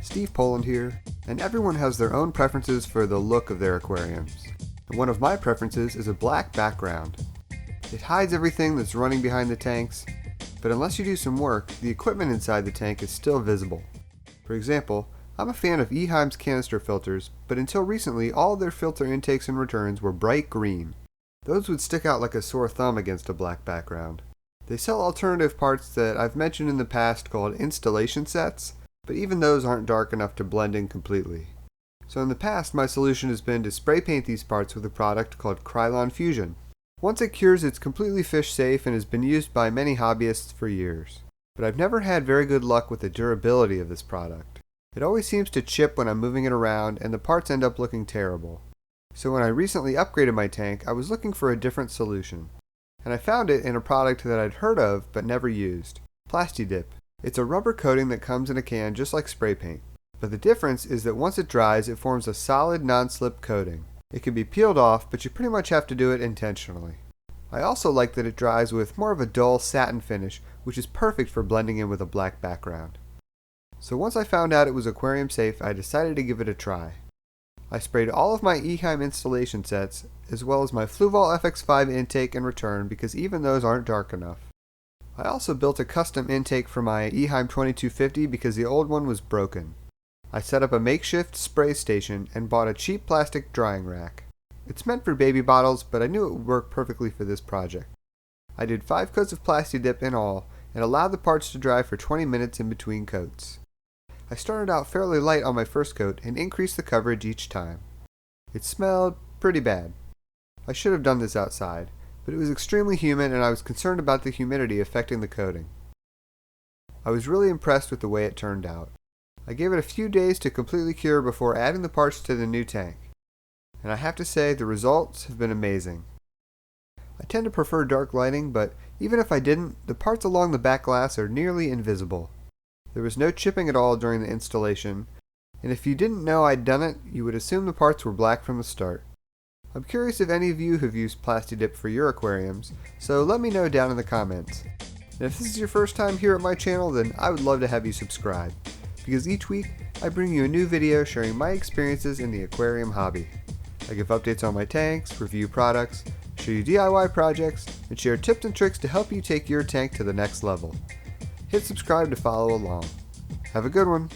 Steve Poland here, and everyone has their own preferences for the look of their aquariums. And one of my preferences is a black background. It hides everything that's running behind the tanks, but unless you do some work, the equipment inside the tank is still visible. For example, I'm a fan of Eheim's canister filters, but until recently all their filter intakes and returns were bright green. Those would stick out like a sore thumb against a black background. They sell alternative parts that I've mentioned in the past called installation sets, but even those aren't dark enough to blend in completely. So in the past, my solution has been to spray paint these parts with a product called Krylon Fusion. Once it cures, it's completely fish safe and has been used by many hobbyists for years. But I've never had very good luck with the durability of this product. It always seems to chip when I'm moving it around and the parts end up looking terrible. So when I recently upgraded my tank, I was looking for a different solution. And I found it in a product that I'd heard of but never used, plasti-dip. It's a rubber coating that comes in a can just like spray paint. But the difference is that once it dries, it forms a solid non-slip coating. It can be peeled off, but you pretty much have to do it intentionally. I also like that it dries with more of a dull satin finish, which is perfect for blending in with a black background. So once I found out it was aquarium safe, I decided to give it a try. I sprayed all of my Eheim installation sets, as well as my Fluval FX5 intake and return because even those aren't dark enough. I also built a custom intake for my Eheim 2250 because the old one was broken. I set up a makeshift spray station and bought a cheap plastic drying rack. It's meant for baby bottles, but I knew it would work perfectly for this project. I did 5 coats of plasti-dip in all and allowed the parts to dry for 20 minutes in between coats. I started out fairly light on my first coat and increased the coverage each time. It smelled pretty bad. I should have done this outside, but it was extremely humid and I was concerned about the humidity affecting the coating. I was really impressed with the way it turned out. I gave it a few days to completely cure before adding the parts to the new tank. And I have to say the results have been amazing. I tend to prefer dark lighting, but even if I didn't, the parts along the back glass are nearly invisible. There was no chipping at all during the installation, and if you didn't know I'd done it, you would assume the parts were black from the start. I'm curious if any of you have used plasti-dip for your aquariums, so let me know down in the comments. And if this is your first time here at my channel, then I would love to have you subscribe, because each week I bring you a new video sharing my experiences in the aquarium hobby. I give updates on my tanks, review products, show you DIY projects, and share tips and tricks to help you take your tank to the next level. Hit subscribe to follow along. Have a good one!